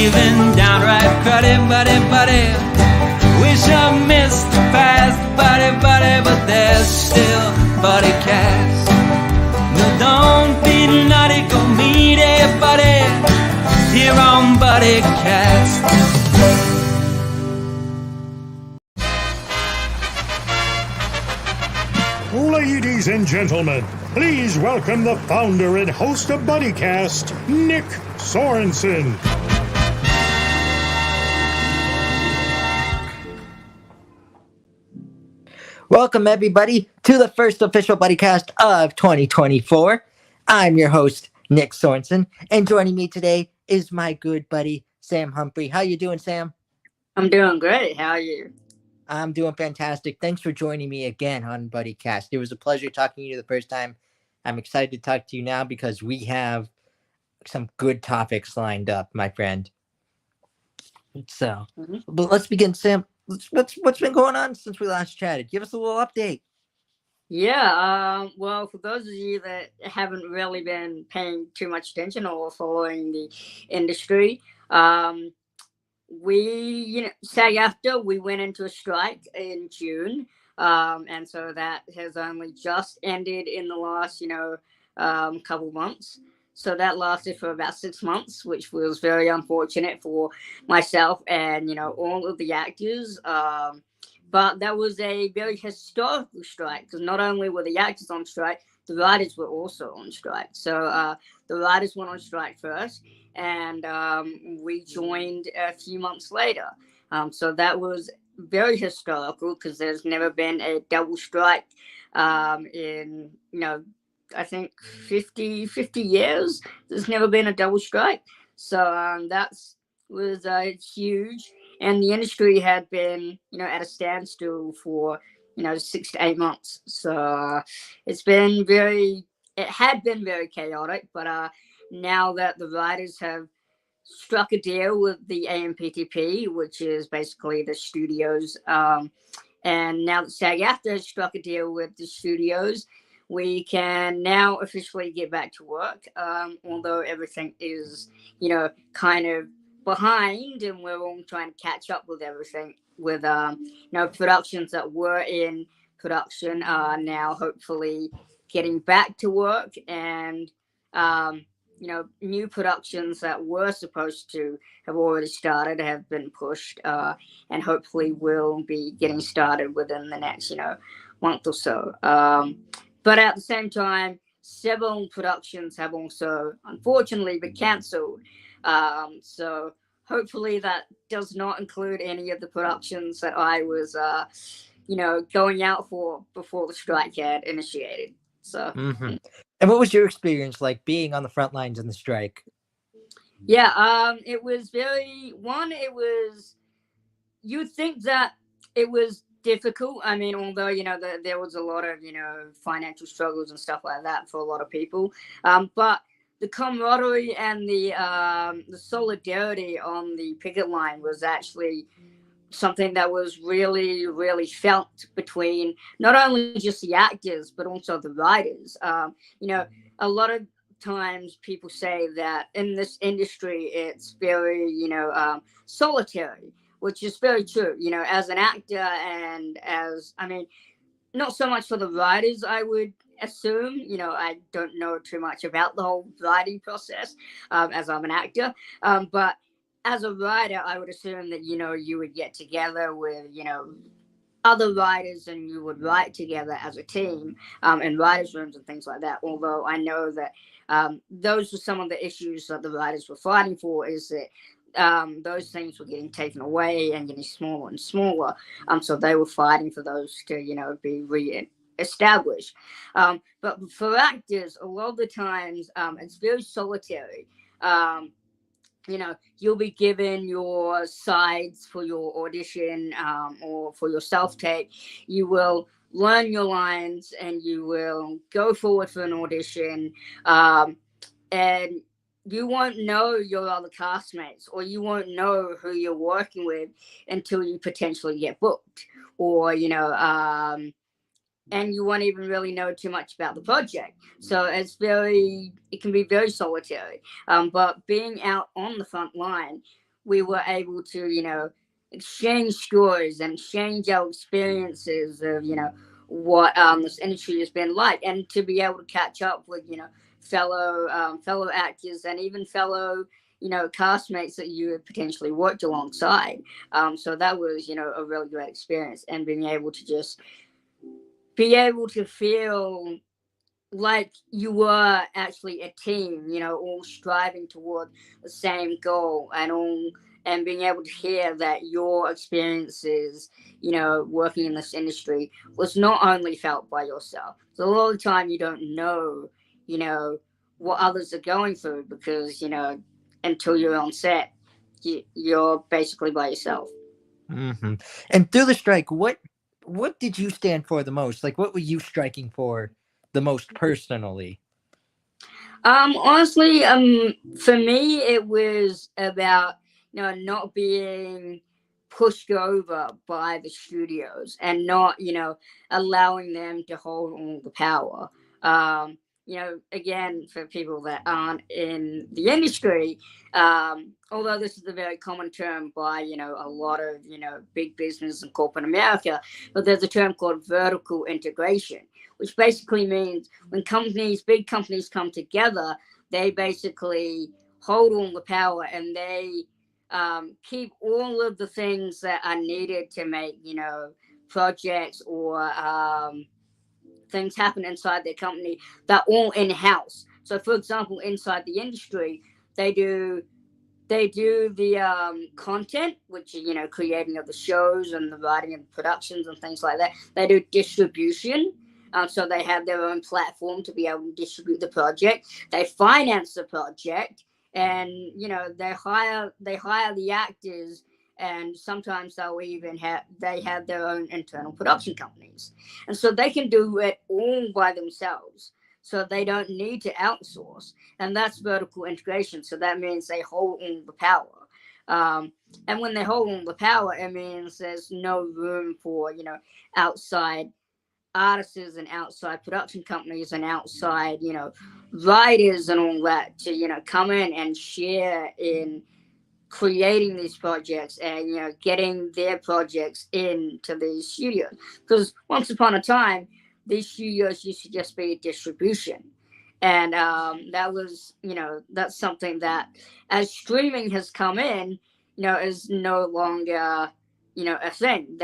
even downright cruddy, buddy. Wish I missed the past, buddy, but there's still Buddycast. No, don't be naughty, go meet a buddy here on Buddycast. Ladies and gentlemen, please welcome the founder and host of Buddycast, Nick Sorensen. Welcome, everybody, to the first official Buddycast of 2024. I'm your host, Nick Sorensen, and joining me today is my good buddy, Sam Humphrey. How you doing, Sam? I'm doing great. How are you? I'm doing fantastic. Thanks for joining me again on Buddycast. It was a pleasure talking to you the first time. I'm excited to talk to you now because we have some good topics lined up, my friend. So, But let's begin, Sam. What's been going on since we last chatted? Give us a little update. Yeah, well, for those of you that haven't really been paying too much attention or following the industry, SAG-AFTRA, we went into a strike in June, and so that has only just ended in the last, couple months. So that lasted for about 6 months, which was very unfortunate for myself and, all of the actors. But that was a very historical strike because not only were the actors on strike, the writers were also on strike. So the writers went on strike first, and we joined a few months later. So that was very historical because there's never been a double strike in, I think 50 years. There's never been a double strike. So that was huge. And the industry had been, at a standstill for, 6 to 8 months. So it had been very chaotic. But now that the writers have struck a deal with the AMPTP, which is basically the studios, and now that SAG-AFTRA has struck a deal with the studios, we can now officially get back to work, although everything is, kind of behind, and we're all trying to catch up with everything with, productions that were in production are now hopefully getting back to work, and, new productions that were supposed to have already started have been pushed, and hopefully will be getting started within the next, month or so. But at the same time, several productions have also, unfortunately, been cancelled. So hopefully that does not include any of the productions that I was, going out for before the strike had initiated. So. Mm-hmm. And what was your experience like being on the front lines in the strike? Yeah, it was you'd think that it was difficult. I mean, although, there was a lot of, financial struggles and stuff like that for a lot of people. But the camaraderie and the solidarity on the picket line was actually something that was really, really felt between not only just the actors, but also the writers. A lot of times people say that in this industry, it's very, solitary, which is very true, as an actor and not so much for the writers, I would assume, I don't know too much about the whole writing process as I'm an actor, but as a writer, I would assume that, you would get together with, other writers and you would write together as a team in writers' rooms and things like that. Although I know that those were some of the issues that the writers were fighting for, is that those things were getting taken away and getting smaller and smaller. So they were fighting for those to, be re-established. But for actors, a lot of the times, it's very solitary. You'll be given your sides for your audition or for your self-tape. You will learn your lines and you will go forward for an audition. And you won't know your other castmates, or you won't know who you're working with until you potentially get booked, or, and you won't even really know too much about the project. So it can be very solitary. But being out on the front line, we were able to, exchange stories and exchange our experiences of, what this industry has been like, and to be able to catch up with, fellow actors and even fellow, castmates that you had potentially worked alongside. So that was, a really great experience, and being able to just be able to feel like you were actually a team, all striving toward the same goal, and being able to hear that your experiences, working in this industry was not only felt by yourself. So a lot of the time you don't know, what others are going through, because, until you're on set, you're basically by yourself. Mm-hmm. And through the strike, what did you stand for the most? Like, what were you striking for the most personally? Honestly, for me, it was about, not being pushed over by the studios, and not, allowing them to hold all the power. Again, for people that aren't in the industry, although this is a very common term by, a lot of, big business and corporate America, but there's a term called vertical integration, which basically means when big companies come together, they basically hold all the power, and they keep all of the things that are needed to make, projects or things happen inside their company. They're all in-house. So, for example, inside the industry, they do the content, which is, creating of the shows and the writing and productions and things like that. They do distribution. So they have their own platform to be able to distribute the project. They finance the project, and they hire the actors, and sometimes they'll even have their own internal production companies, and so they can do it all by themselves. So they don't need to outsource, and that's vertical integration. So that means they hold all the power. And when they hold all the power, it means there's no room for outside artists and outside production companies and outside writers and all that to come in and share in creating these projects, and getting their projects into these studios. Because once upon a time, these studios used to just be distribution, and that was that's something that, as streaming has come in, is no longer a thing.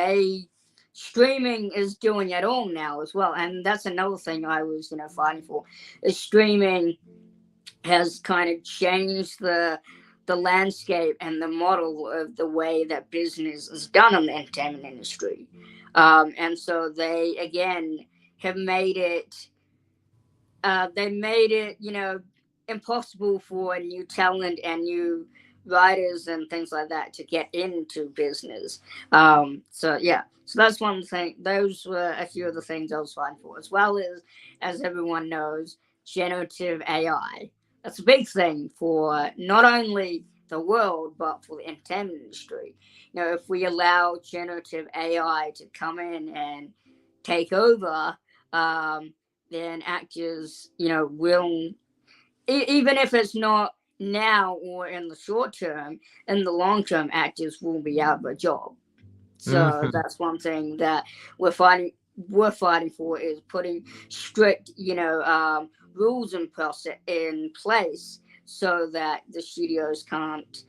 Streaming is doing it all now as well, and that's another thing I was fighting for. Is streaming has kind of changed the landscape and the model of the way that business is done in the entertainment industry, and so they again have made it impossible for new talent and new writers and things like that to get into business. So that's one thing. Those were a few of the things I was fighting for, as well as everyone knows, generative AI. That's a big thing for not only the world, but for the entertainment industry. If we allow generative AI to come in and take over, then actors, will, even if it's not now or in the short term, in the long term, actors will be out of a job. So that's one thing that we're fighting for, is putting strict, rules in place, so that the studios can't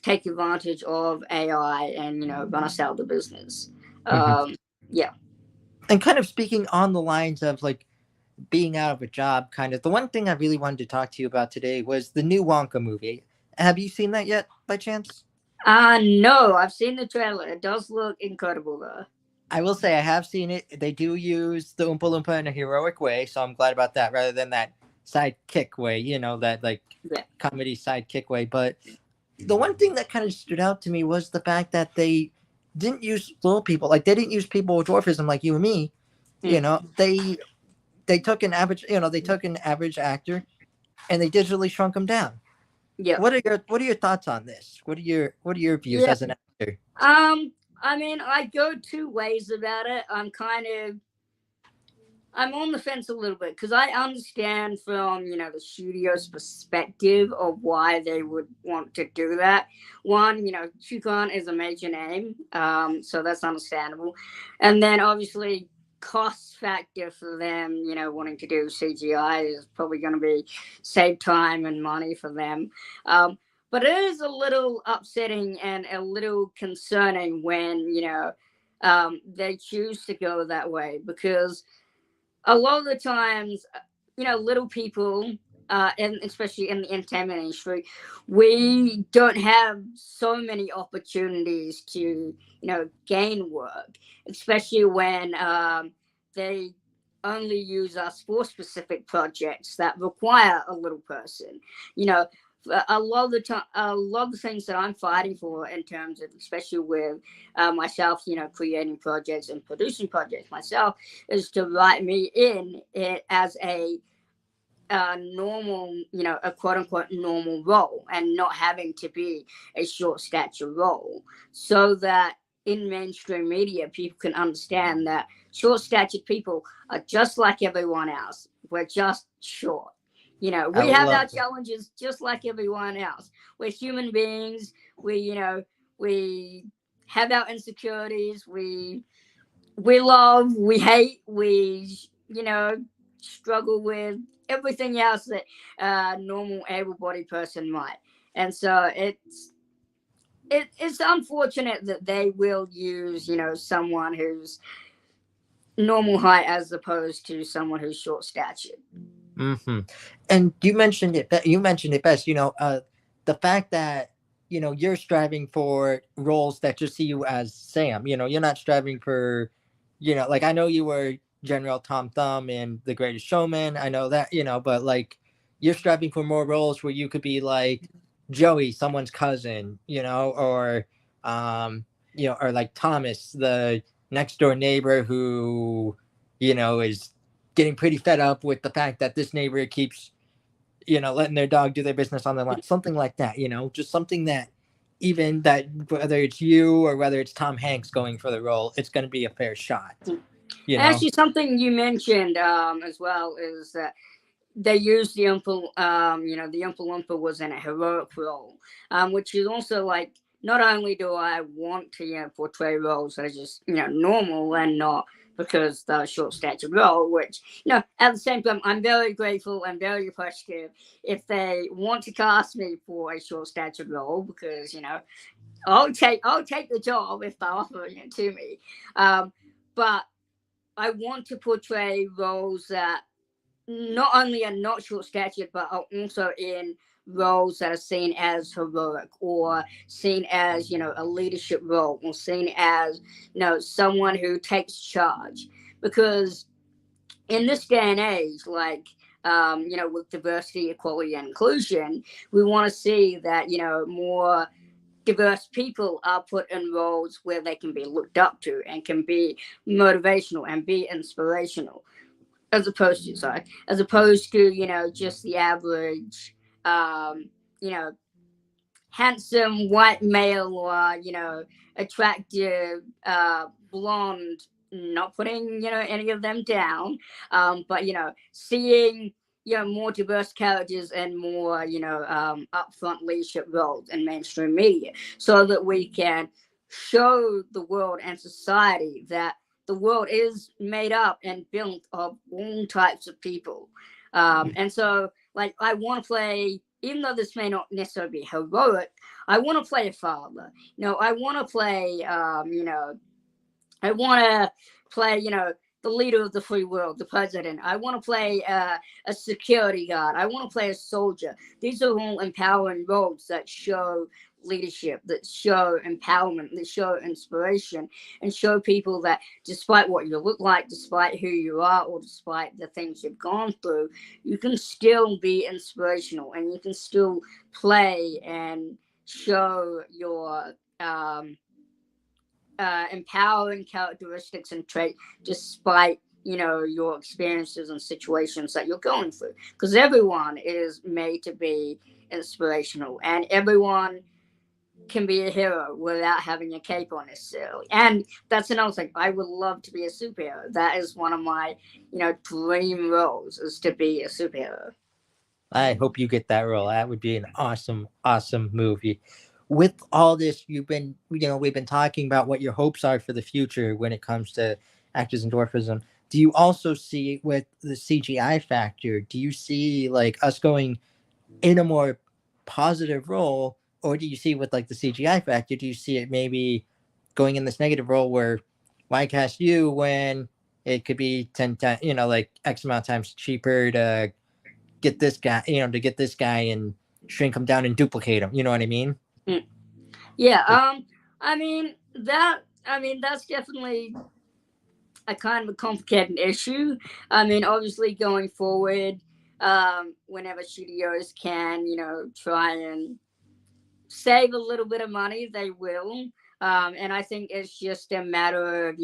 take advantage of AI and run us out of the business. Yeah. And kind of speaking on the lines of like being out of a job, kind of the one thing I really wanted to talk to you about today was the new Wonka movie. Have you seen that yet, by chance? No, I've seen the trailer. It does look incredible, though. I will say I have seen it. They do use the Oompa Loompa in a heroic way, so I'm glad about that, rather than that sidekick way, that like comedy sidekick way. But the one thing that kind of stood out to me was the fact that they didn't use little people. Like, they didn't use people with dwarfism like you and me. They took an average, actor, and they digitally shrunk him down. Yeah. What are your thoughts on this? What are your views as an actor? I mean, I go two ways about it. I'm kind of I'm on the fence a little bit because I understand from, the studio's perspective of why they would want to do that. One, Chukan is a major name, so that's understandable. And then obviously cost factor for them, wanting to do CGI is probably going to be save time and money for them. But it is a little upsetting and a little concerning when, they choose to go that way, because a lot of the times, little people, and especially in the entertainment industry, we don't have so many opportunities to, gain work, especially when they only use us for specific projects that require a little person. A lot of the time, a lot of the things that I'm fighting for in terms of, especially with myself, creating projects and producing projects myself, is to write me in it as a normal, a quote unquote normal role, and not having to be a short stature role, so that in mainstream media, people can understand that short statured people are just like everyone else. We're just short. We have our challenges just like everyone else. We're human beings. We have our insecurities. We love, we hate, we, struggle with everything else that a normal able-bodied person might. And so it's unfortunate that they will use, someone who's normal height as opposed to someone who's short statured. Mm-hmm. And you mentioned it best. The fact that you're striving for roles that just see you as Sam. You're not striving for, like, I know you were General Tom Thumb in The Greatest Showman. I know that, but like you're striving for more roles where you could be like Joey, someone's cousin, or or like Thomas, the next door neighbor who, is getting pretty fed up with the fact that this neighbor keeps, letting their dog do their business on their lawn, something like that, just something that, even that whether it's you or whether it's Tom Hanks going for the role, it's going to be a fair shot. Actually, something you mentioned as well is that they used the Oompa, the Oompa Loompa was in a heroic role, which is also like, not only do I want to, portray roles that are just, normal and not because the short stature role, which, at the same time, I'm very grateful and very appreciative if they want to cast me for a short stature role, because, I'll take the job if they offer it to me. But I want to portray roles that not only are not short statured, but are also in roles that are seen as heroic, or seen as, a leadership role, or seen as, someone who takes charge. Because in this day and age, like, with diversity, equality, and inclusion, we want to see that, more diverse people are put in roles where they can be looked up to and can be motivational and be inspirational, as opposed to, just the average, handsome white male, or, attractive, blonde, not putting, any of them down, but, seeing, more diverse characters and more, upfront leadership roles in mainstream media, so that we can show the world and society that the world is made up and built of all types of people. And so, like, I want to play, even though this may not necessarily be heroic, I want to play a father. I want to play, I want to play, the leader of the free world, the president. I want to play a security guard. I want to play a soldier. These are all empowering roles that show leadership, that show empowerment, that show inspiration, and show people that despite what you look like, despite who you are, or despite the things you've gone through, you can still be inspirational, and you can still play and show your empowering characteristics and traits, despite your experiences and situations that you're going through. Because everyone is made to be inspirational, and everyone can be a hero without having a cape on necessarily. And that's another thing. I would love to be a superhero. That is one of my, dream roles, is to be a superhero. I hope you get that role. That would be an awesome, awesome movie. With all this, we've been talking about what your hopes are for the future when it comes to actors and dwarfism. Do you also see with the CGI factor? Do you see like us going in a more positive role, or do you see with like the CGI factor? Do you see it maybe going in this negative role where why cast you when it could be 10 times, like X amount of times cheaper to get this guy, and shrink him down and duplicate him. You know what I mean? Yeah. That's definitely a kind of a complicated issue. Obviously going forward, whenever studios can, try and save a little bit of money, they will. And I think it's just a matter of,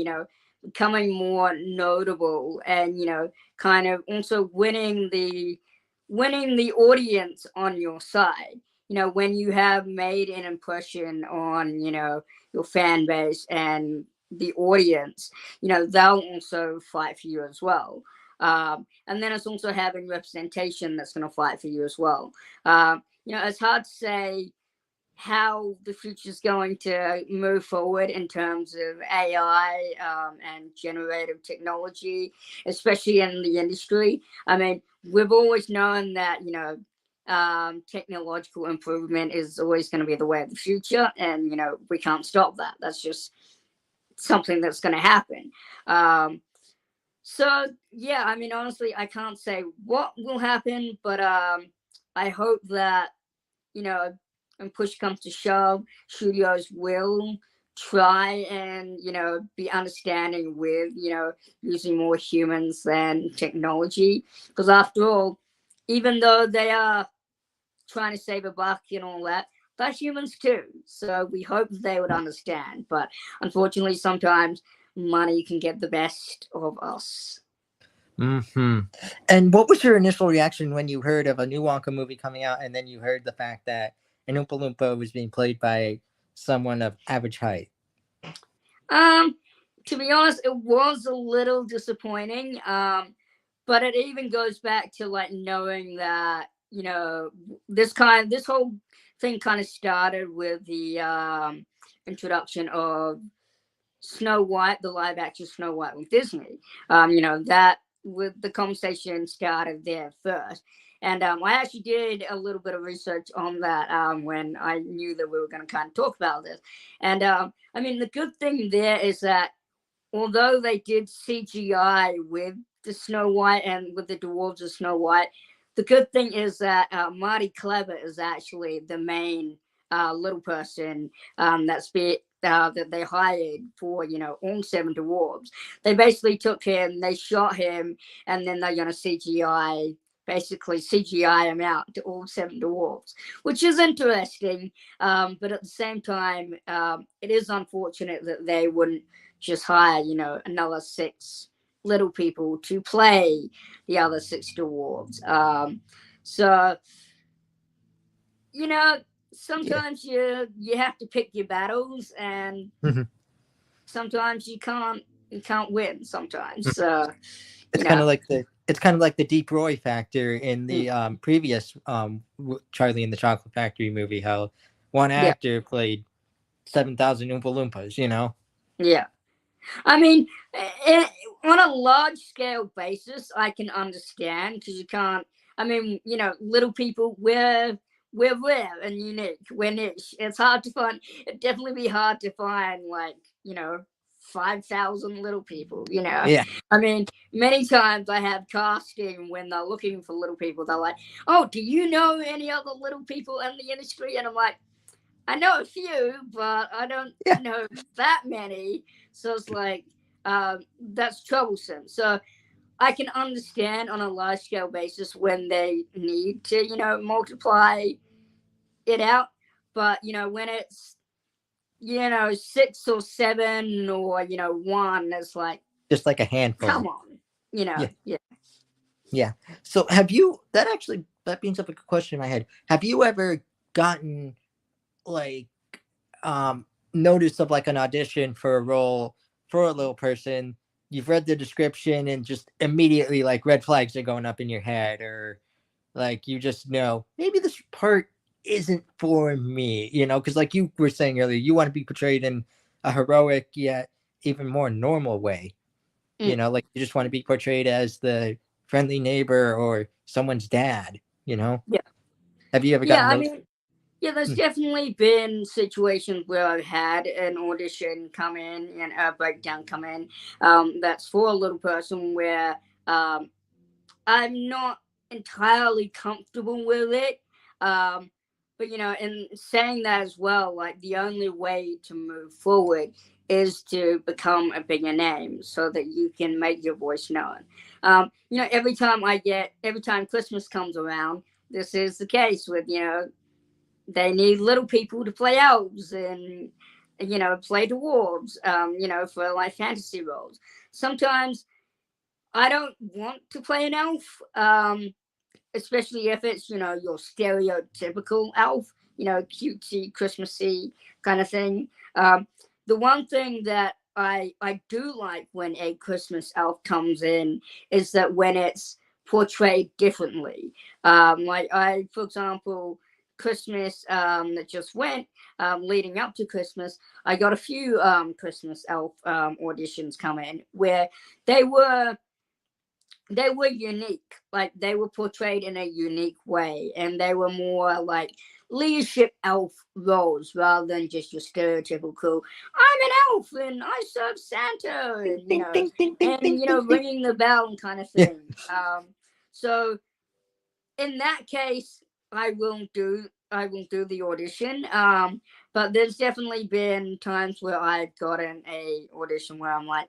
becoming more notable and, kind of also winning the audience on your side. When you have made an impression on, your fan base and the audience, they'll also fight for you as well. And then it's also having representation that's going to fight for you as well. It's hard to say how the future is going to move forward in terms of AI and generative technology, especially in the industry. We've always known that, technological improvement is always going to be the way of the future. And, we can't stop that. That's just something that's going to happen. Honestly, I can't say what will happen, but I hope that, when push comes to shove, studios will try and, be understanding with, using more humans than technology. Because after all, even though they are trying to save a buck and all that, they're humans too. So we hope they would understand. But unfortunately, sometimes money can get the best of us. Mm-hmm. And what was your initial reaction when you heard of a new Wonka movie coming out, and then you heard the fact that an Oompa Loompa was being played by someone of average height? To be honest, it was a little disappointing. But it even goes back to like knowing that, this whole thing kind of started with the introduction of Snow White, the live action Snow White with Disney. That with the conversation started there first. And I actually did a little bit of research on that when I knew that we were going to kind of talk about this. And the good thing there is that although they did CGI with the Snow White and with the dwarves of Snow White, the good thing is that Marty Clever is actually the main little person that they hired for, all 7 dwarves. They basically took him, they shot him, and then they're going to CGI him out to all 7 dwarves, which is interesting. But at the same time, it is unfortunate that they wouldn't just hire, another 6 little people to play the other 6 dwarves. Sometimes you have to pick your battles, and sometimes you can't win sometimes. It's kind of like the Deep Roy factor in the previous Charlie and the Chocolate Factory movie, how one actor played 7,000 Oompa Loompas, Yeah. On a large scale basis, I can understand, because you can't, little people, we're rare and unique. We're niche. It's hard to find, it'd definitely be hard to find 5,000 little people, Yeah. Many times I have casting when they're looking for little people. They're like, oh, do you know any other little people in the industry? And I'm like, I know a few, but I don't know that many. So it's like, that's troublesome. So I can understand on a large scale basis when they need to, multiply it out. But, when it's, 6 or 7 or, 1, it's like, just like a handful. Come on, Yeah. So that brings up a question in my head. Have you ever gotten notice of like an audition for a role for a little person, you've read the description and just immediately like red flags are going up in your head, or like you just know maybe this part isn't for me, because like you were saying earlier, you want to be portrayed in a heroic yet even more normal way. Like you just want to be portrayed as the friendly neighbor or someone's dad. Yeah. Have you ever Yeah, gotten I those? mean, yeah, there's definitely been situations where I've had an audition come in and a breakdown come in. That's for a little person where I'm not entirely comfortable with it. But in saying that as well, like the only way to move forward is to become a bigger name so that you can make your voice known. Every time Christmas comes around, this is the case with, they need little people to play elves and, play dwarves, for like fantasy roles. Sometimes I don't want to play an elf, especially if it's, your stereotypical elf, cutesy, Christmassy kind of thing. The one thing that I do like when a Christmas elf comes in is that when it's portrayed differently. For example, Christmas that just went, leading up to Christmas, I got a few Christmas elf auditions come in where they were unique. Like they were portrayed in a unique way, and they were more like leadership elf roles rather than just your stereotypical I'm an elf and I serve Santa and ringing the bell and kind of thing. So in that case, I won't do the audition. But there's definitely been times where I've gotten a audition where I'm like,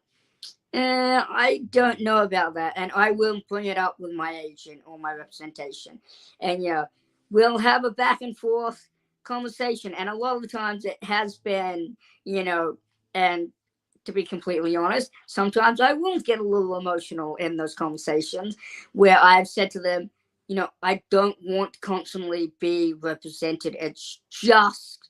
I don't know about that, and I will bring it up with my agent or my representation, and we'll have a back and forth conversation. And a lot of the times it has been, and to be completely honest, sometimes I will get a little emotional in those conversations where I've said to them, I don't want to constantly be represented as just,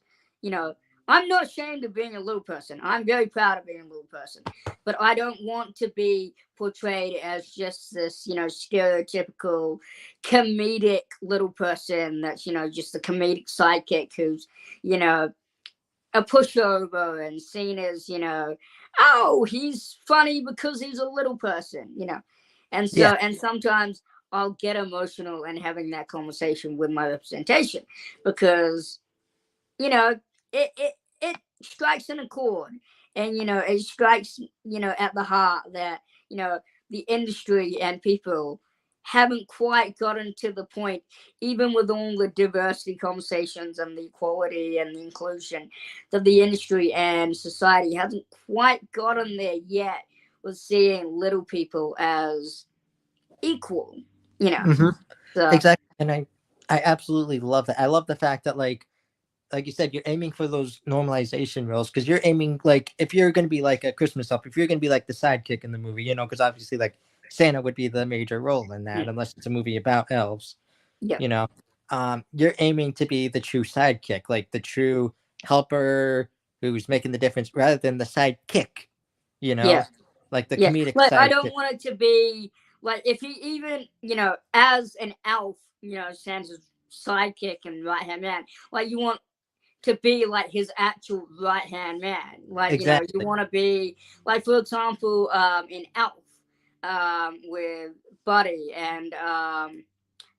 I'm not ashamed of being a little person. I'm very proud of being a little person, but I don't want to be portrayed as just this, stereotypical comedic little person that's, just a comedic sidekick who's, a pushover and seen as, oh, he's funny because he's a little person, and so, and sometimes I'll get emotional in having that conversation with my representation because, it strikes an accord, and it strikes at the heart that the industry and people haven't quite gotten to the point, even with all the diversity conversations and the equality and the inclusion, that the industry and society hasn't quite gotten there yet with seeing little people as equal. So. Exactly. And I absolutely love that. I love the fact that like you said, you're aiming for those normalization roles, because you're aiming, like, if you're going to be like a Christmas elf, if you're going to be like the sidekick in the movie, because obviously like Santa would be the major role in that, unless it's a movie about elves. You're aiming to be the true sidekick, like the true helper who's making the difference, rather than the sidekick. Like the comedic sidekick. I don't want it to be like, if he even as an elf, Santa's sidekick and right hand man, like you want to be like his actual right hand man, like exactly. You want to be like, for example, in Elf, with Buddy and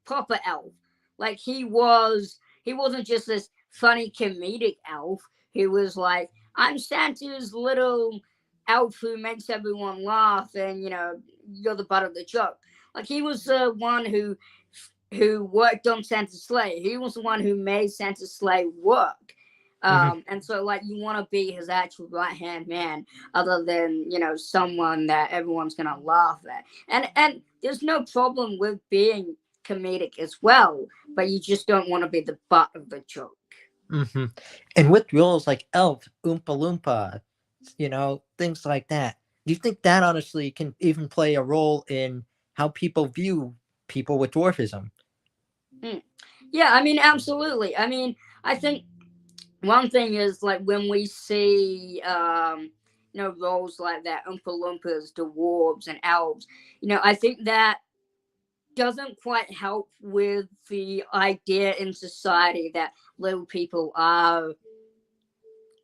Proper Elf, like he wasn't just this funny comedic elf. He was like, I'm Santa's little elf who makes everyone laugh, and you're the butt of the joke. Like he was the one who worked on Santa's sleigh. He was the one who made Santa's sleigh work. And so like you want to be his actual right hand man, other than someone that everyone's gonna laugh at. And there's no problem with being comedic as well, but you just don't want to be the butt of the joke. And with roles like elf, oompa loompa, things like that, do you think that honestly can even play a role in how people view people with dwarfism? Yeah, I mean, absolutely. I mean, I think one thing is like when we see roles like that, Oompa Loompas, dwarves, and elves, I think that doesn't quite help with the idea in society that little people are,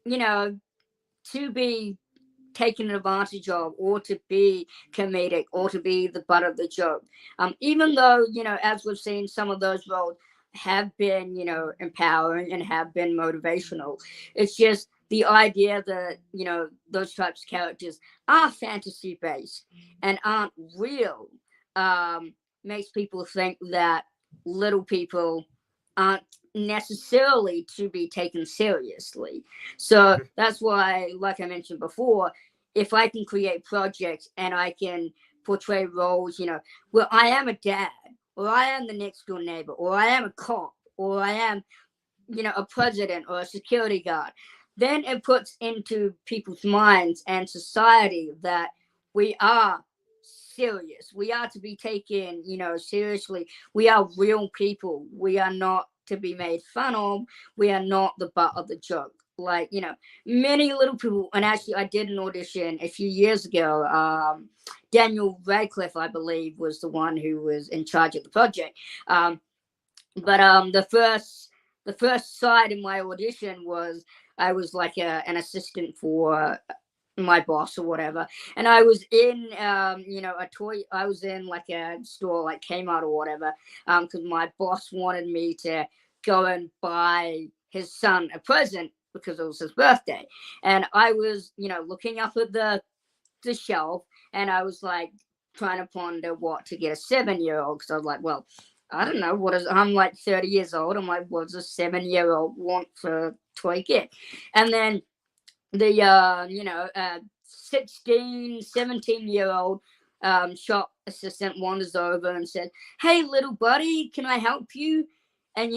to be taken advantage of, or to be comedic, or to be the butt of the joke. Even though, as we've seen, some of those roles have been, empowering and have been motivational. It's just the idea that, those types of characters are fantasy based and aren't real, makes people think that little people aren't necessarily to be taken seriously. So that's why, like I mentioned before, if I can create projects and I can portray roles, where I am a dad, or I am the next door neighbor, or I am a cop, or I am, a president or a security guard, then it puts into people's minds and society that we are serious. We are to be taken, seriously. We are real people. We are not to be made fun of. We are not the butt of the joke. Like, many little people, and actually I did an audition a few years ago. Daniel Radcliffe, I believe, was the one who was in charge of the project. But the first side in my audition was I was like an assistant for my boss or whatever, and I was in I was in like a store like Kmart or whatever, because my boss wanted me to go and buy his son a present because it was his birthday. And I was looking up at the shelf, and I was like trying to ponder what to get a 7-year-old, because I was like, well, I don't know, I'm like 30 years old. I'm like, what does a 7-year-old want for a toy gift? And then the 16, 17-year-old shop assistant wanders over and said, "Hey, little buddy, can I help you?" And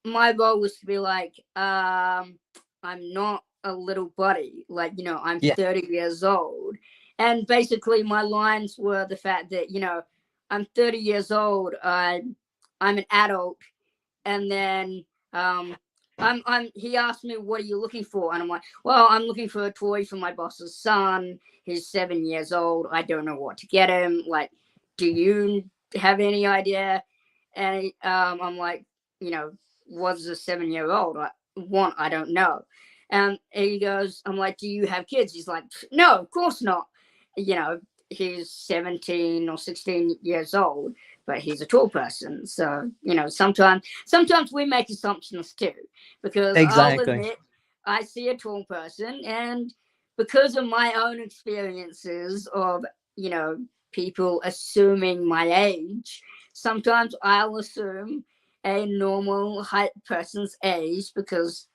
my role was to be like, I'm not a little buddy, like, I'm 30 years old. And basically my lines were the fact that, I'm 30 years old, I'm an adult, and then he asked me, "What are you looking for?" And I'm like, "Well, I'm looking for a toy for my boss's son. He's 7 years old. I don't know what to get him. Like, do you have any idea?" And I'm like, what does a 7-year-old want? I don't know. And he goes, I'm like, "Do you have kids?" He's like, "No, of course not." He's 17 or 16 years old, but he's a tall person. So, sometimes we make assumptions too, because Exactly. I'll admit I see a tall person, and because of my own experiences of, people assuming my age, sometimes I'll assume a normal height person's age, because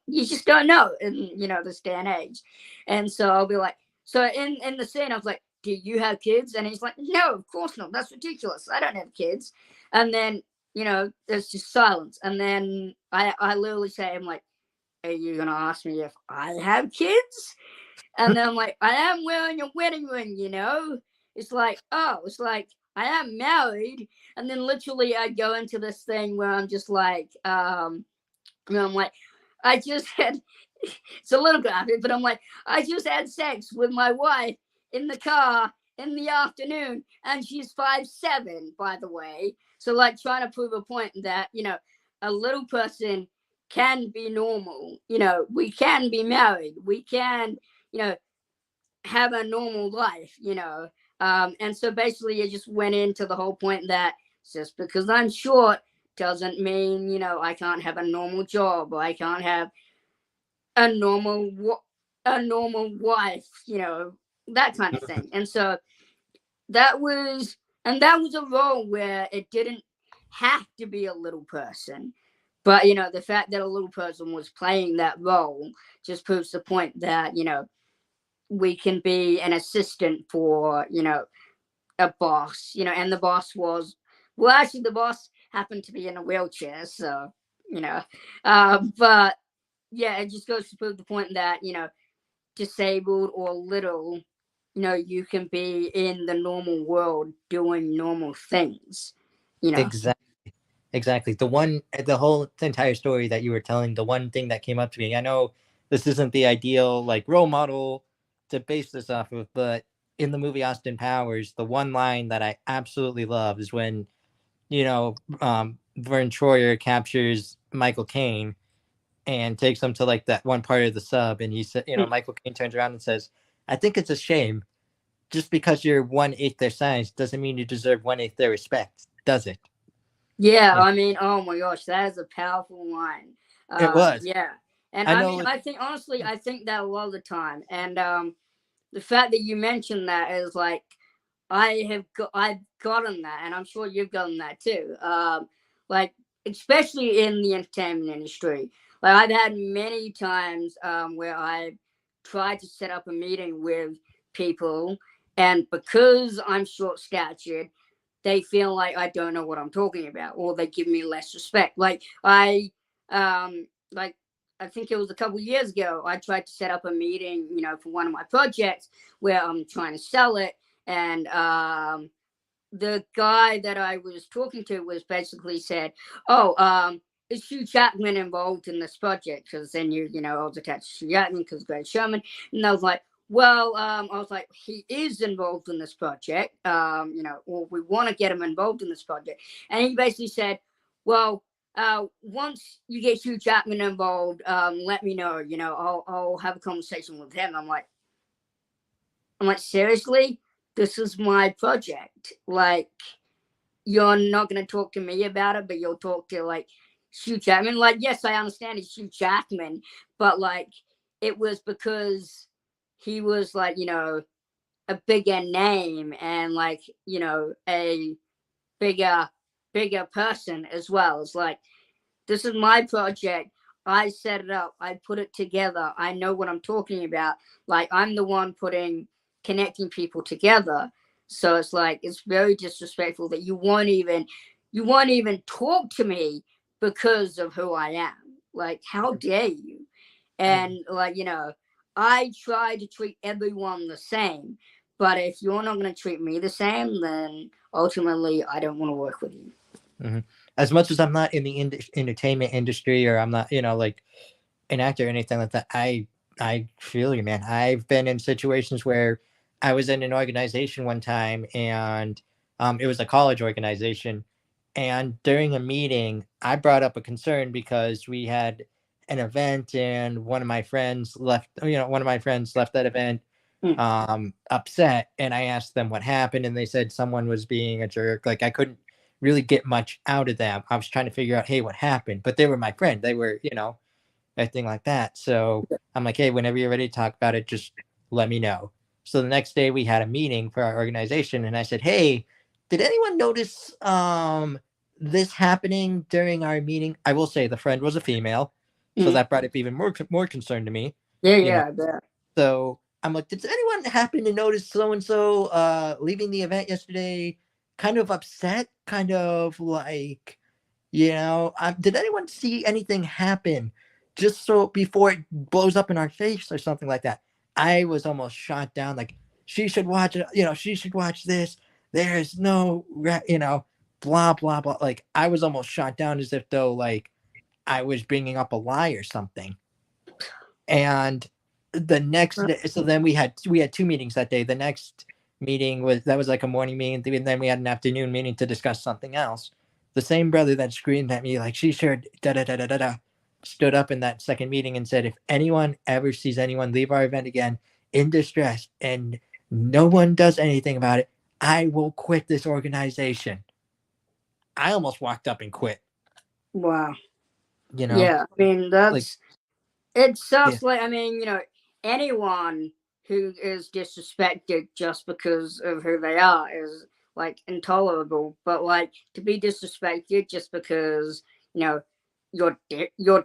you just don't know in, this day and age. And so I'll be like, so in the scene, I was like, "Do you have kids?" And he's like, "No, of course not. That's ridiculous. I don't have kids." And then, there's just silence. And then I literally say, I'm like, "Are you going to ask me if I have kids?" And then I'm like, "I am wearing a wedding ring, It's like, oh, it's like, I am married." And then literally I go into this thing where I'm just like, I'm like, I just had, it's a little graphic, but I'm like, I just had sex with my wife in the car in the afternoon, and she's 5'7", by the way. So like trying to prove a point that, a little person can be normal. We can be married. We can, have a normal life, and so basically it just went into the whole point that just because I'm short doesn't mean, I can't have a normal job, or I can't have a normal wife, that kind of thing. And so that was a role where it didn't have to be a little person, but the fact that a little person was playing that role just proves the point that we can be an assistant for a boss, and the boss was, well, actually the boss happened to be in a wheelchair, so but yeah, it just goes to prove the point that disabled or little, you can be in the normal world doing normal things. Exactly. Exactly. The entire story that you were telling, the one thing that came up to me, I know this isn't the ideal like role model to base this off of, but in the movie Austin Powers, the one line that I absolutely love is when, Vern Troyer captures Michael Caine and takes him to like that one part of the sub. And he said, Michael Caine turns around and says, I think it's a shame. Just because you're 1/8 their size doesn't mean you deserve 1/8 their respect, does it? Yeah, I mean, oh my gosh, that is a powerful line. It was. Yeah. And I I know, mean, I think, honestly, I think that a lot of the time. And the fact that you mentioned that is like, I've gotten that, and I'm sure you've gotten that too. Like, especially in the entertainment industry. Like, I've had many times where I tried to set up a meeting with people, and because I'm short-statured, they feel like I don't know what I'm talking about, or they give me less respect. Like I think it was a couple of years ago, I tried to set up a meeting, for one of my projects where I'm trying to sell it, and the guy that I was talking to was basically said, "Oh, is Hugh Jackman involved in this project?" Because then I was attached to Hugh Jackman because Greg Sherman, and I was like, well, I was like, he is involved in this project, or we want to get him involved in this project. And he basically said, well, once you get Hugh Jackman involved, let me know, I'll have a conversation with him. I'm like, seriously, this is my project. Like, you're not going to talk to me about it, but you'll talk to like Hugh Jackman. Like, yes, I understand it's Hugh Jackman, but like, it was because he was like, a bigger name and like, a bigger person as well. It's like, this is my project. I set it up. I put it together. I know what I'm talking about. Like, I'm the one connecting people together. So it's like, it's very disrespectful that you won't even talk to me because of who I am. Like, how dare you? And like, I try to treat everyone the same, but if you're not going to treat me the same, then ultimately I don't want to work with you. Mm-hmm. As much as I'm not in the entertainment industry, or I'm not, like an actor or anything like that, I feel you, man. I've been in situations where I was in an organization one time, and it was a college organization, and during a meeting, I brought up a concern because we had an event, and one of my friends left that event upset, and I asked them what happened, and they said someone was being a jerk. Like, I couldn't really get much out of them. I was trying to figure out, hey, what happened? But they were my friend. They were, everything like that. So I'm like, hey, whenever you're ready to talk about it, just let me know. So the next day we had a meeting for our organization, and I said, hey, did anyone notice this happening during our meeting? I will say the friend was a female. So that brought up even more concern to me. Yeah. So I'm like, did anyone happen to notice so-and-so leaving the event yesterday kind of upset? Kind of like, did anyone see anything happen just so before it blows up in our face or something like that? I was almost shot down. Like, she should watch it. She should watch this. There's no, blah, blah, blah. Like, I was almost shot down as if though, like, I was bringing up a lie or something. And the next day, so then we had 2 meetings that day. The next meeting was like a morning meeting, and then we had an afternoon meeting to discuss something else. The same brother that screamed at me like, she should stood up in that second meeting and said, if anyone ever sees anyone leave our event again in distress and no one does anything about it, I will quit this organization. I almost walked up and quit. Wow. Yeah, I mean, it sucks. Yeah. Like, I mean, anyone who is disrespected just because of who they are is like intolerable. But like, to be disrespected just because you're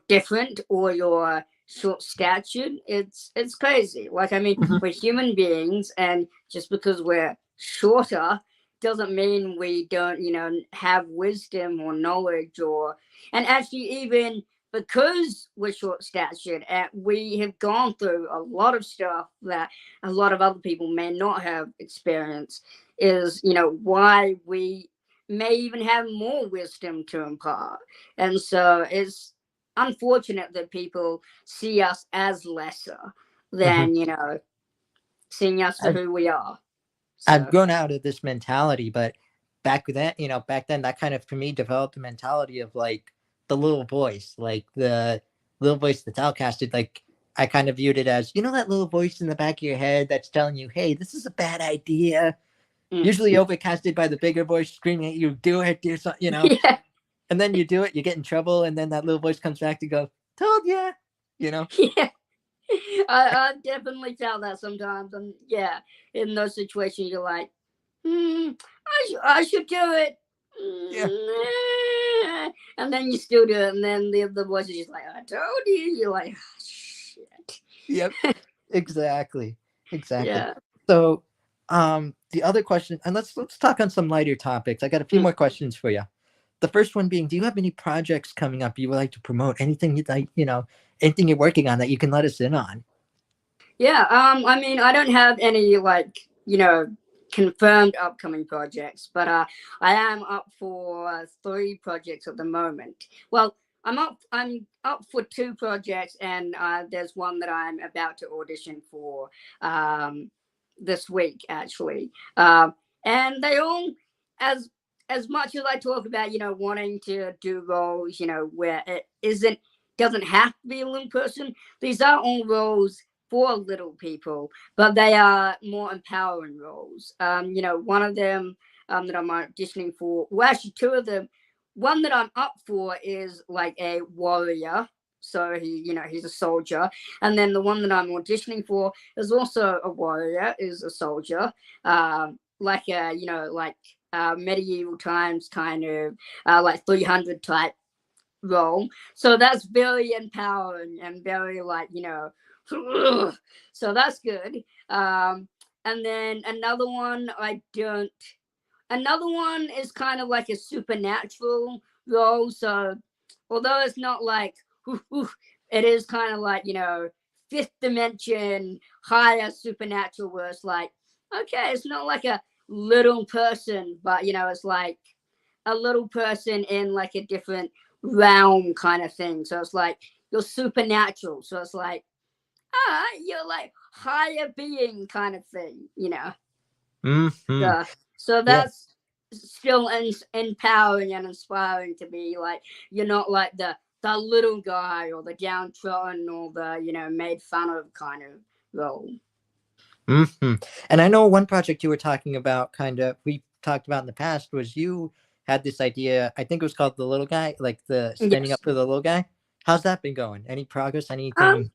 different or you're short-statured, it's crazy. Like, I mean, we're human beings, and just because we're shorter doesn't mean we don't have wisdom or knowledge, and actually, even because we're short-statured, we have gone through a lot of stuff that a lot of other people may not have experienced, is why we may even have more wisdom to impart. And so it's unfortunate that people see us as lesser Mhm. than, seeing us for I've, who we are. I've So, grown out of this mentality, but back then, that kind of for me developed a mentality of like the little voice, like the little voice that's outcasted. Like I kind of viewed it as, that little voice in the back of your head that's telling you, hey, this is a bad idea. mm. Usually overcasted by the bigger voice screaming at you, do something. Yeah, And then you do it, you get in trouble, and then that little voice comes back to go, told ya. yeah. I definitely tell that sometimes. And yeah, in those situations, you're like, I should do it. Yeah. And then you still do it. And then the voice is just like, I told you. You're like, oh, shit. Yep. Exactly. Yeah. So, the other question, and let's talk on some lighter topics. I got a few Mm. more questions for you. The first one being, do you have any projects coming up you would like to promote? Anything you'd like, anything you're working on that you can let us in on? Yeah. I mean, I don't have any confirmed upcoming projects, but I am up for 3 projects at the moment. Well, I'm up for 2 projects, and there's one that I'm about to audition for this week, actually. And they all, as much as I talk about, wanting to do roles, where it doesn't have to be a little person. These are all roles for little people, but they are more empowering roles. One of them that I'm auditioning for, well, actually 2 of them. One that I'm up for is like a warrior. So he's a soldier. And then the one that I'm auditioning for is also a warrior, is a soldier. Like medieval times kind of like 300 type role. So that's very empowering and very so that's good. And then another one is kind of like a supernatural role. So although it's not like it is kind of like, fifth dimension, higher supernatural, where it's like, okay, it's not like a little person, but it's like a little person in like a different realm kind of thing. So it's like you're supernatural. So it's like, you're like higher being kind of thing. Mm-hmm. So Yeah. that's still empowering and inspiring to be like, you're not like the little guy or the downtrodden or the made fun of kind of role. Mm-hmm. And I know one project you were talking about, we talked about in the past, was you had this idea. I think it was called The Little Guy, like the standing Yes. up for the little guy. How's that been going? Any progress? Um, Anything?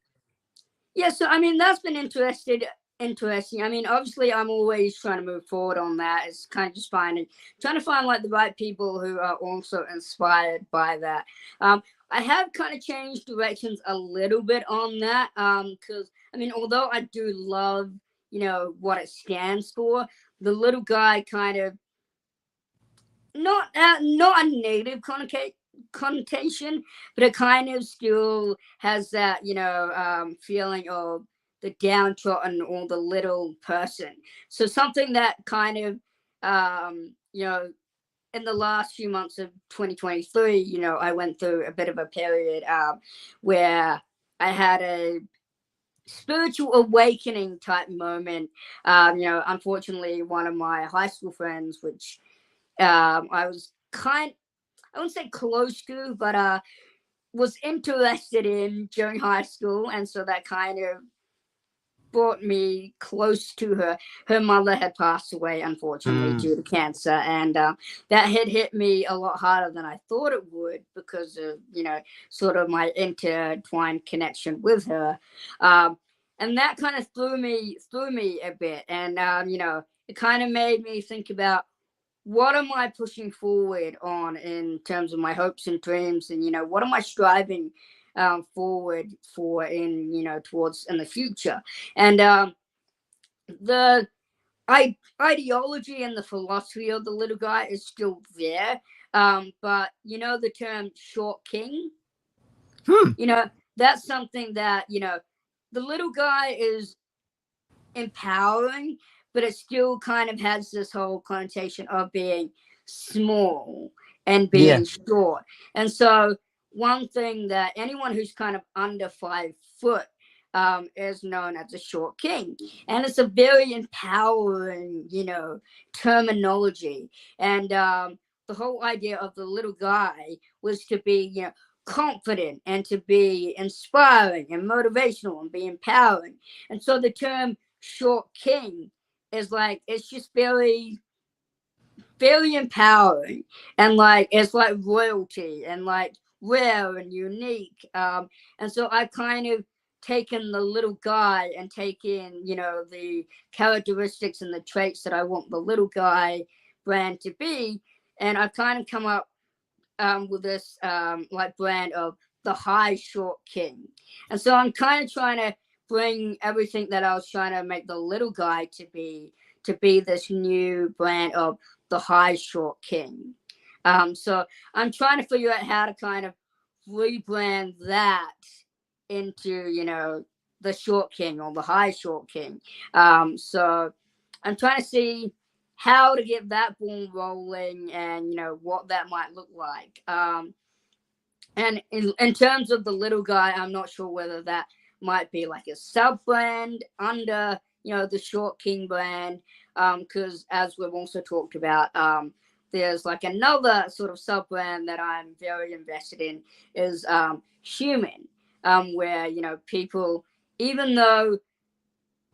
Yeah, so I mean that's been interesting. I mean, obviously I'm always trying to move forward on that. It's kind of just trying to find like the right people who are also inspired by that. I have kind of changed directions a little bit on that. Because I mean, although I do love, what it stands for, the little guy kind of not a negative connotation, but it kind of still has that feeling of the downtrodden or the little person. So something that kind of in the last few months of 2023, I went through a bit of a period where I had a spiritual awakening type moment. Unfortunately, one of my high school friends, which I was I wouldn't say close to, but was interested in during high school, and so that kind of brought me close to her. Her mother had passed away, unfortunately, due to cancer, and that had hit me a lot harder than I thought it would because of sort of my intertwined connection with her, and that kind of threw me a bit, and it kind of made me think about, what am I pushing forward on in terms of my hopes and dreams, and what am I striving forward for towards in the future. And the ideology and the philosophy of the little guy is still there, but the term short king, that's something that the little guy is empowering, but it still kind of has this whole connotation of being small and Yeah. being short. And so one thing that anyone who's kind of under 5 foot is known as a short king. And it's a very empowering, terminology. And the whole idea of the little guy was to be, confident and to be inspiring and motivational and be empowering. And so the term short king is like, it's just very empowering, and like it's like royalty and like rare and unique. And so I've kind of taken the little guy and taken, the characteristics and the traits that I want the little guy brand to be, and I've kind of come up with this like brand of the high short king. And so I'm kind of trying to bring everything that I was trying to make the little guy to be this new brand of the high short king. So I'm trying to figure out how to kind of rebrand that into, the short king or the high short king. So I'm trying to see how to get that ball rolling and, what that might look like. And in terms of the little guy, I'm not sure whether that might be like a sub brand under, the short king brand. Because as we've also talked about, there's like another sort of sub brand that I'm very invested in is human, where, people, even though,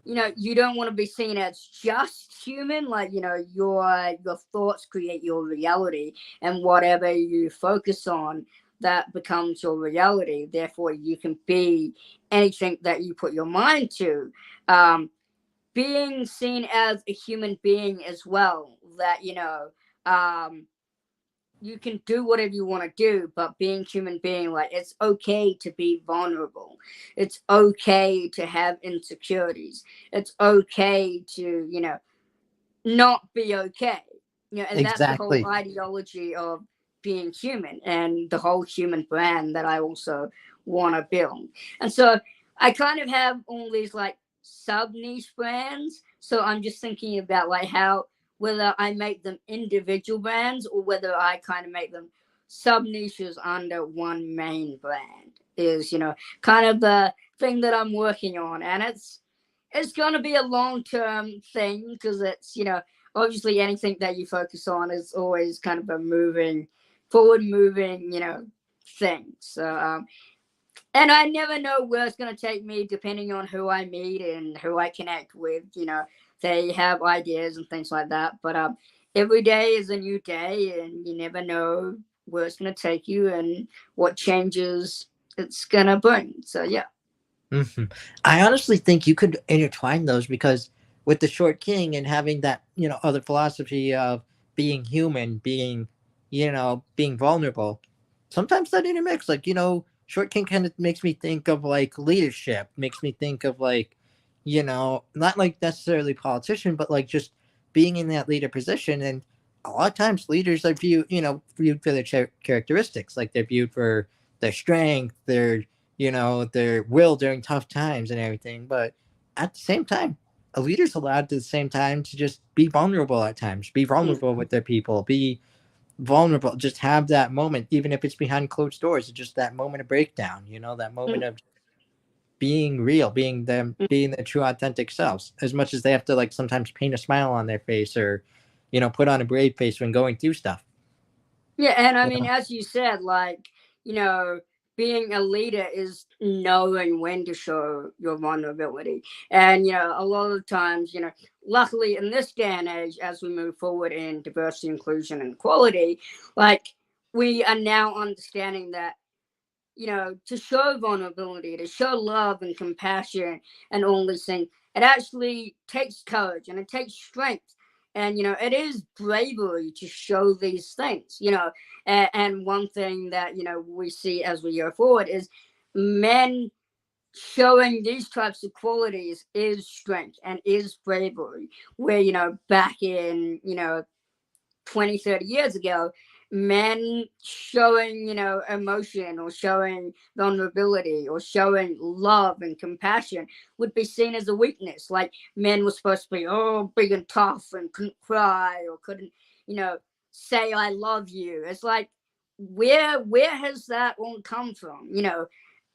you don't want to be seen as just human, like, your thoughts create your reality, and whatever you focus on, that becomes your reality. Therefore, you can be anything that you put your mind to. Being seen as a human being as well, that, you can do whatever you want to do, but being human being, like, it's okay to be vulnerable. It's okay to have insecurities. It's okay to, not be okay. And that's the whole Exactly. ideology of being human and the whole human brand that I also want to build. And so I kind of have all these like sub niche brands. So I'm just thinking about like how, whether I make them individual brands or whether I kind of make them sub niches under one main brand is, kind of the thing that I'm working on. And it's going to be a long-term thing because it's, obviously anything that you focus on is always kind of a forward moving, thing. So, and I never know where it's going to take me depending on who I meet and who I connect with. They have ideas and things like that. But every day is a new day, and you never know where it's going to take you and what changes it's going to bring. So, yeah. Mm-hmm. I honestly think you could intertwine those because with the short king and having that, other philosophy of being human, being vulnerable, sometimes that intermix, like, short king kind of makes me think of like leadership, makes me think of like, not like necessarily politician, but like just being in that leader position. And a lot of times leaders are viewed for their characteristics, like they're viewed for their strength, their will during tough times and everything. But at the same time, a leader's allowed at the same time to just be vulnerable at times, be vulnerable with their people, be vulnerable, just have that moment, even if it's behind closed doors, just that moment of breakdown, that moment of being real, being them, being their true authentic selves, as much as they have to like sometimes paint a smile on their face or, put on a brave face when going through stuff. Yeah. And I mean, as you said, like, being a leader is knowing when to show your vulnerability. And, a lot of times, luckily in this day and age, as we move forward in diversity, inclusion, and equality, like we are now understanding that, to show vulnerability, to show love and compassion and all these things, it actually takes courage and it takes strength. And, it is bravery to show these things, and one thing that, we see as we go forward is men showing these types of qualities is strength and is bravery. Where, back in, 20, 30 years ago, men showing, emotion or showing vulnerability or showing love and compassion would be seen as a weakness. Like men were supposed to be, big and tough and couldn't cry or couldn't, say I love you. It's like, where has that all come from? You know,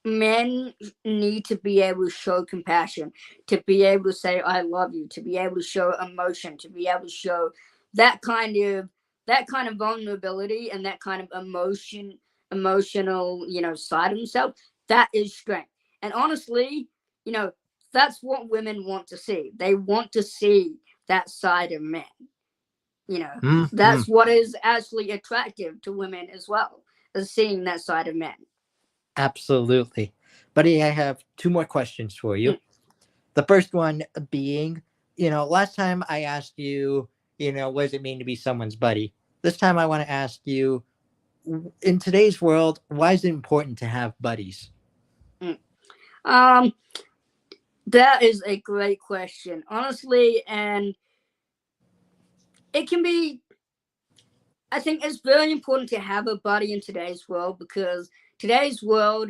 men need to be able to show compassion, to be able to say I love you, to be able to show emotion, to be able to show that kind of vulnerability and that kind of emotional, you know, side of themselves. That is strength. And honestly, you know, that's what women want to see. They want to see that side of men. You know, that's what is actually attractive to women as well, as seeing that side of men. Absolutely. Buddy, I have two more questions for you. The first one being, you know, last time I asked you, you know, what does it mean to be someone's buddy? This time I want to ask you, in today's world, why is it important to have buddies? That is a great question, honestly, and it can be, I think it's very important to have a buddy in today's world, because today's world,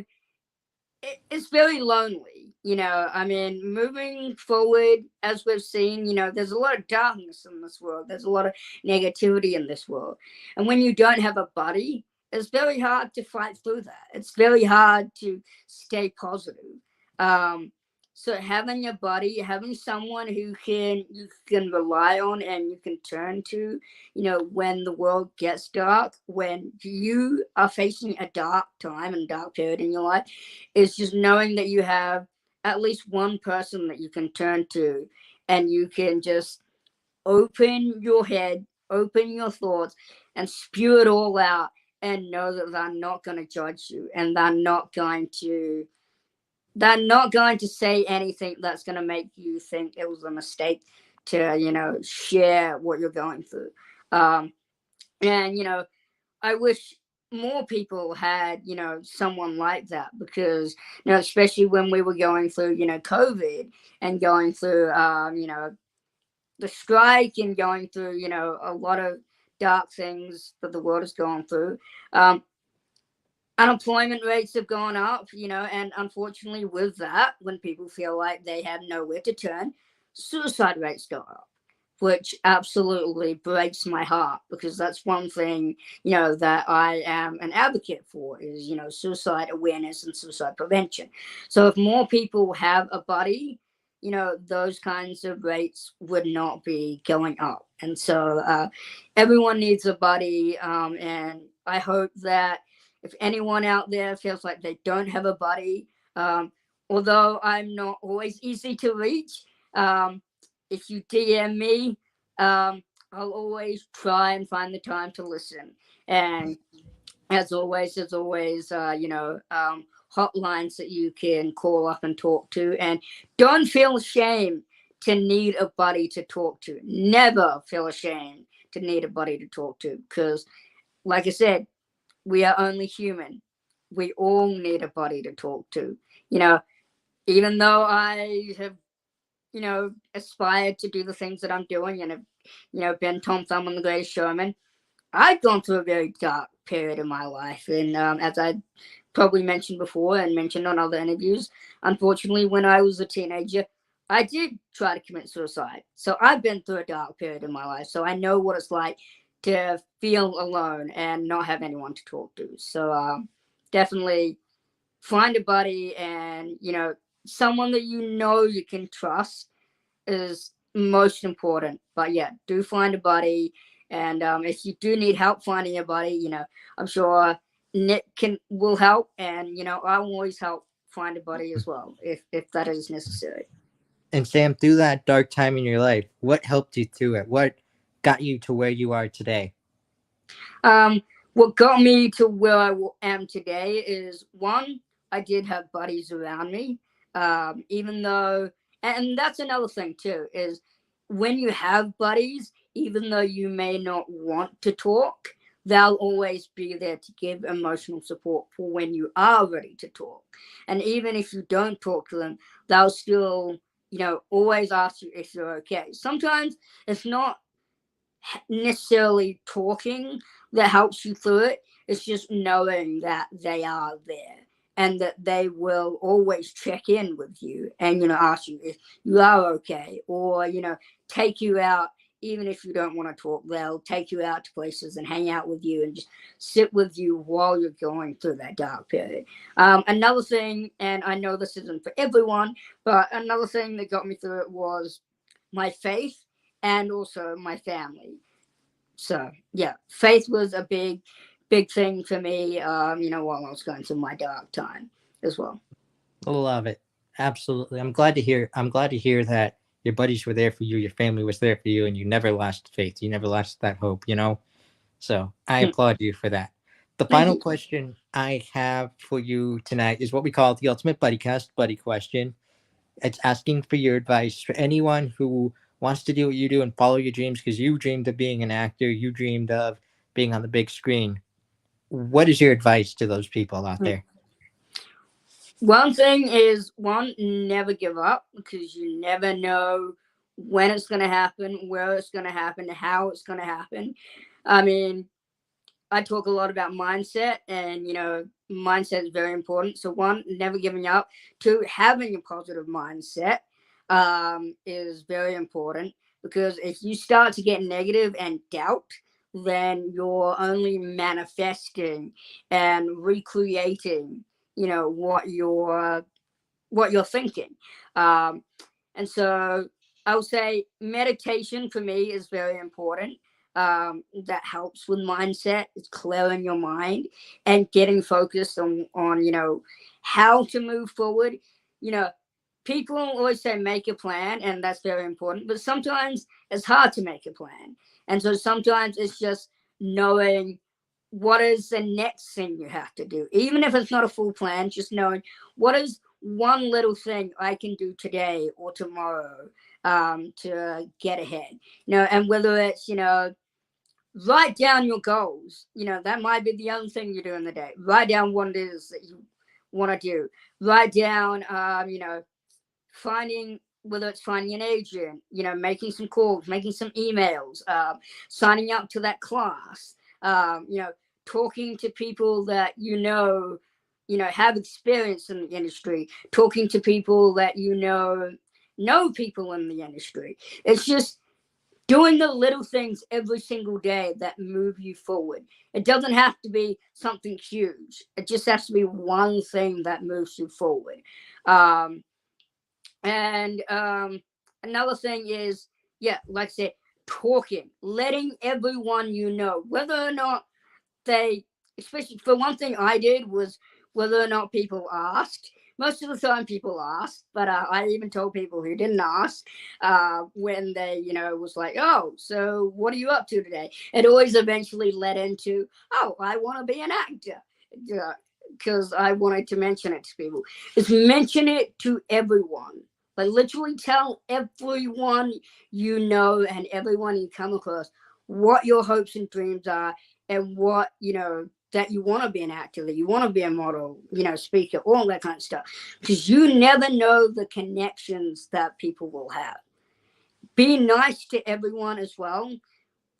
it's very lonely. You know, I mean, moving forward, as we've seen, you know, there's a lot of darkness in this world. There's a lot of negativity in this world. And when you don't have a buddy, it's very hard to fight through that. It's very hard to stay positive. So having a buddy, having someone who you can rely on and you can turn to, you know, when the world gets dark, when you are facing a dark time and dark period in your life, is just knowing that you have at least one person that you can turn to, and you can just open your head, open your thoughts, and spew it all out, and know that they're not going to judge you, and they're not going to say anything that's going to make you think it was a mistake to, you know, share what you're going through. And, you know, I wish more people had, you know, someone like that, because, you know, especially when we were going through, you know, COVID, and going through, you know, the strike, and going through, you know, a lot of dark things that the world has gone through. Unemployment rates have gone up, you know, and unfortunately with that, when people feel like they have nowhere to turn, suicide rates go up, which absolutely breaks my heart, because that's one thing, you know, that I am an advocate for, is, you know, suicide awareness and suicide prevention. So if more people have a buddy, you know, those kinds of rates would not be going up. And so everyone needs a buddy, and I hope that if anyone out there feels like they don't have a buddy, although I'm not always easy to reach, if you DM me, I'll always try and find the time to listen. And as always, there's always, you know, hotlines that you can call up and talk to. And don't feel ashamed to need a buddy to talk to. Never feel ashamed to need a buddy to talk to, because, like I said, we are only human. We all need a buddy to talk to. You know, even though I have, you know, aspired to do the things that I'm doing, and have, you know, been Tom Thumb on The Greatest Showman, I've gone through a very dark period in my life. And as I probably mentioned before and mentioned on other interviews, unfortunately, when I was a teenager, I did try to commit suicide. So I've been through a dark period in my life. So I know what it's like to feel alone and not have anyone to talk to. So definitely find a buddy, and, you know, someone that you know you can trust is most important. But yeah, do find a buddy. And if you do need help finding a buddy, you know, I'm sure Nick will help, and, you know, I will always help find a buddy as well, if that is necessary. And Sam, through that dark time in your life, what helped you through it? What got you to where you are today? What got me to where I am today is, one, I did have buddies around me, even though, and that's another thing too, is when you have buddies, even though you may not want to talk, they'll always be there to give emotional support for when you are ready to talk. And even if you don't talk to them, they'll still, you know, always ask you if you're okay. Sometimes it's not necessarily talking that helps you through it. It's just knowing that they are there, and that they will always check in with you, and, you know, ask you if you are okay, or, you know, take you out even if you don't want to talk, they'll take you out to places and hang out with you and just sit with you while you're going through that dark period. Another thing, and I know this isn't for everyone, but another thing that got me through it was my faith and also my family. So yeah, faith was a big thing for me, while I was going through my dark time as well. Love it. Absolutely. I'm glad to hear that your buddies were there for you, your family was there for you, and you never lost faith. You never lost that hope, So I applaud you for that. The final question I have for you tonight is what we call the ultimate Buddycast buddy question. It's asking for your advice for anyone who wants to do what you do and follow your dreams, because you dreamed of being an actor, you dreamed of being on the big screen. What is your advice to those people out there? One thing is, never give up, because you never know when it's going to happen, where it's going to happen, how it's going to happen. I mean, I talk a lot about mindset, and, mindset is very important. So 1, never giving up. 2, having a positive mindset is very important, because if you start to get negative and doubt, then you're only manifesting and recreating what you're thinking. And so I would say meditation for me is very important. That helps with mindset. It's clearing your mind and getting focused on how to move forward. People always say make a plan, and that's very important, but sometimes it's hard to make a plan. And so sometimes it's just knowing what is the next thing you have to do, even if it's not a full plan. Just knowing what is one little thing I can do today or tomorrow to get ahead. And whether it's write down your goals. That might be the only thing you do in the day. Write down what it is that you want to do. Write down whether it's finding an agent, making some calls, making some emails, signing up to that class, talking to people that have experience in the industry, talking to people that know people in the industry. It's just doing the little things every single day that move you forward. It doesn't have to be something huge. It just has to be one thing that moves you forward. And another thing is, like I said, talking, letting everyone whether or not especially for one thing I did was whether or not people asked. Most of the time people asked, but I even told people who didn't ask when they, was like, oh, so what are you up to today? It always eventually led into, oh, I want to be an actor. Because I wanted to mention it to people. Is mention it to everyone. Like literally tell everyone and everyone you come across what your hopes and dreams are, and what, that you want to be an actor, that you want to be a model, speaker, all that kind of stuff. Because you never know the connections that people will have. Be nice to everyone as well.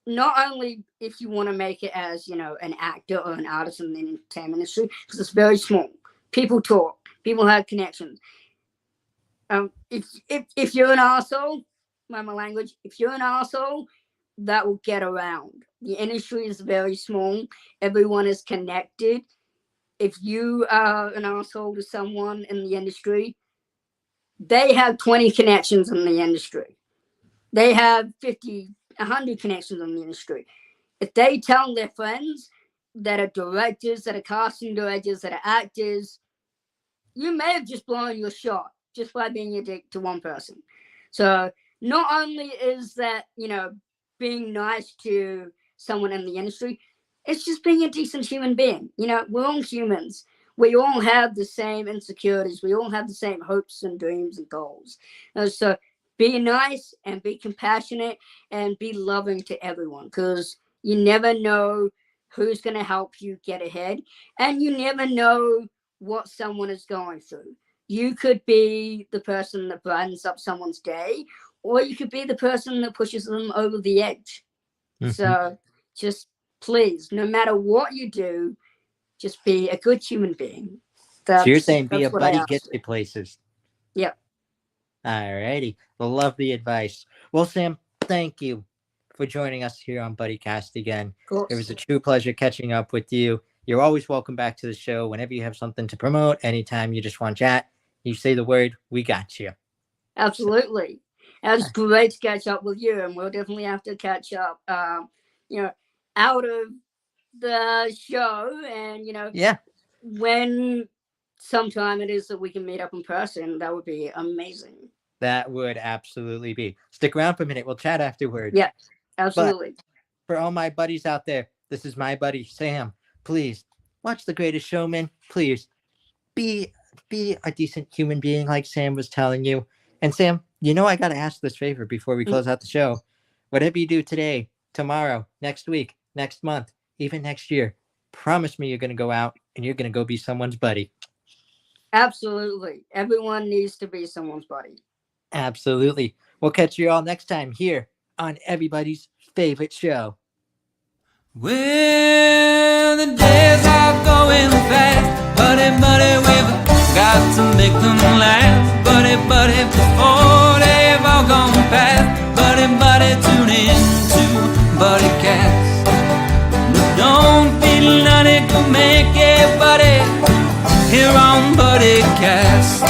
Not only if you want to make it as, an actor or an artist in the entertainment industry, because it's very small. People talk. People have connections. If you're an arsehole, my language, if you're an arsehole, that will get around. The industry is very small. Everyone is connected. If you are an arsehole to someone in the industry, they have 20 connections in the industry. They have 50, 100 connections in the industry. If they tell their friends that are directors, that are casting directors, that are actors, you may have just blown your shot just by being a dick to one person. So not only is that, being nice to someone in the industry, it's just being a decent human being. We're all humans. We all have the same insecurities. We all have the same hopes and dreams and goals. So be nice and be compassionate and be loving to everyone, because you never know who's going to help you get ahead, and you never know what someone is going through. You could be the person that brightens up someone's day, or you could be the person that pushes them over the edge. Mm-hmm. So just please, no matter what you do, just be a good human being. So you're saying be a buddy, get to places. Yeah. All righty. Well, love the advice. Well, Sam, thank you. for joining us here on Buddycast again. Of course. It was a true pleasure catching up with you. You're always welcome back to the show whenever you have something to promote. Anytime you just want to chat, you say the word, we got you. Absolutely. It's great to catch up with you, and we'll definitely have to catch up, out of the show, and, when sometime it is that we can meet up in person, that would be amazing. That would absolutely be. Stick around for a minute. We'll chat afterwards. Yeah, absolutely. But for all my buddies out there, this is my buddy, Sam. Please watch The Greatest Showman. Please be a decent human being like Sam was telling you. And Sam, I got to ask this favor before we close out the show. Whatever you do today, tomorrow, next week, next month, even next year, promise me you're going to go out and you're going to go be someone's buddy. Absolutely. Everyone needs to be someone's buddy. Absolutely. We'll catch you all next time here on everybody's favorite show. Well, the days are going fast, buddy, we've got to make them last, buddy, before they've all gone past, buddy, tune in to Buddycast. No, don't be none, go make it, buddy, here on Buddycast.